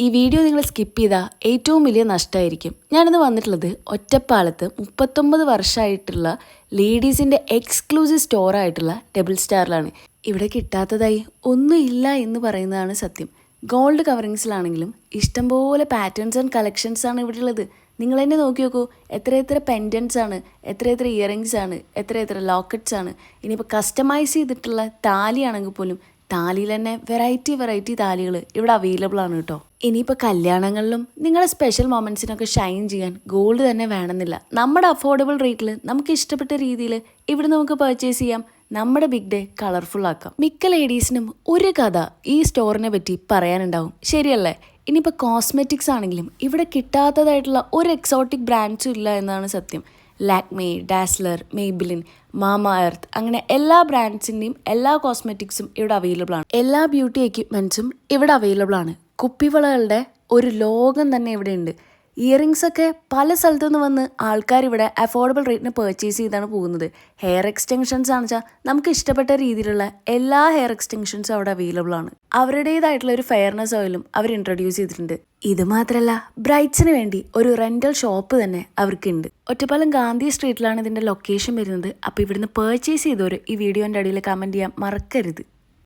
ഈ വീഡിയോ നിങ്ങൾ സ്കിപ്പ് ചെയ്താൽ ഏറ്റവും വലിയ നഷ്ടമായിരിക്കും. ഞാനിന്ന് വന്നിട്ടുള്ളത് ഒറ്റപ്പാലത്ത് 39 വർഷമായിട്ടുള്ള ലേഡീസിൻ്റെ എക്സ്ക്ലൂസീവ് സ്റ്റോറായിട്ടുള്ള ഡബിൾ സ്റ്റാറിലാണ്. ഇവിടെ കിട്ടാത്തതായി ഒന്നുമില്ല എന്ന് പറയുന്നതാണ് സത്യം. ഗോൾഡ് കവറിങ്സിലാണെങ്കിലും ഇഷ്ടംപോലെ പാറ്റേൺസ് ആൻഡ് കളക്ഷൻസ് ആണ് ഇവിടെ ഉള്ളത്. നിങ്ങൾ തന്നെ നോക്കി നോക്കൂ, എത്ര പെൻഡൻസ് ആണ്, എത്ര ഇയറിങ്സ് ആണ്, എത്ര ലോക്കറ്റ്സ് ആണ്. ഇനിയിപ്പോൾ കസ്റ്റമൈസ് ചെയ്തിട്ടുള്ള താലിയാണെങ്കിൽ പോലും താലിയിൽ തന്നെ വെറൈറ്റി താലികൾ ഇവിടെ അവൈലബിൾ ആണ് കേട്ടോ. ഇനിയിപ്പോൾ കല്യാണങ്ങളിലും നിങ്ങളുടെ സ്പെഷ്യൽ മൊമെൻറ്റ്സിനൊക്കെ ഷൈൻ ചെയ്യാൻ ഗോൾഡ് തന്നെ വേണമെന്നില്ല. നമ്മുടെ അഫോർഡബിൾ റേറ്റിൽ നമുക്ക് ഇഷ്ടപ്പെട്ട രീതിയിൽ ഇവിടെ നമുക്ക് പർച്ചേസ് ചെയ്യാം. നമ്മുടെ ബിഗ് ഡേ കളർഫുൾ ആക്കാം. മിക്ക ലേഡീസിനും ഒരു കഥ ഈ സ്റ്റോറിനെ പറ്റി പറയാനുണ്ടാവും, ശരിയല്ലേ? ഇനിയിപ്പോൾ കോസ്മെറ്റിക്സ് ആണെങ്കിലും ഇവിടെ കിട്ടാത്തതായിട്ടുള്ള ഒരു എക്സോട്ടിക് ബ്രാൻഡ്സും ഇല്ല എന്നാണ് സത്യം. ലാക്മേ, ഡാസ്ലർ, മെയ്ബിലിൻ, മാമ എർത്ത് അങ്ങനെ എല്ലാ ബ്രാൻഡ്സിൻ്റെയും എല്ലാ കോസ്മെറ്റിക്സും ഇവിടെ അവൈലബിൾ ആണ്. എല്ലാ ബ്യൂട്ടി എക്യുപ്മെൻറ്റ്സും ഇവിടെ അവൈലബിൾ ആണ്. കുപ്പിവളകളുടെ ഒരു ലോകം തന്നെ ഇവിടെ ഉണ്ട്. ഇയറിങ്സ് ഒക്കെ പല സ്ഥലത്തു നിന്ന് വന്ന് ആൾക്കാർ ഇവിടെ അഫോർഡബിൾ റേറ്റിന് പർച്ചേസ് ചെയ്താണ് പോകുന്നത്. ഹെയർ എക്സ്റ്റൻഷൻസ് ആണെന്ന് വെച്ചാൽ നമുക്ക് ഇഷ്ടപ്പെട്ട രീതിയിലുള്ള എല്ലാ ഹെയർ എക്സ്റ്റൻഷൻസും അവിടെ അവൈലബിൾ ആണ്. അവരുടേതായിട്ടുള്ള ഒരു ഫെയർനെസ് ഓയിലും അവർ ഇൻട്രൊഡ്യൂസ് ചെയ്തിട്ടുണ്ട്. ഇത് മാത്രമല്ല, ബ്രൈഡ്സിന് വേണ്ടി ഒരു റെൻ്റൽ ഷോപ്പ് തന്നെ അവർക്കുണ്ട്. ഒറ്റപ്പാലം ഗാന്ധി സ്ട്രീറ്റിലാണ് ഇതിൻ്റെ ലൊക്കേഷൻ വരുന്നത്. അപ്പോൾ ഇവിടുന്ന് പർച്ചേസ് ചെയ്തവർ ഈ വീഡിയോൻ്റെ അടിയിൽ കമൻറ്റ് ചെയ്യാൻ മറക്കരുത്.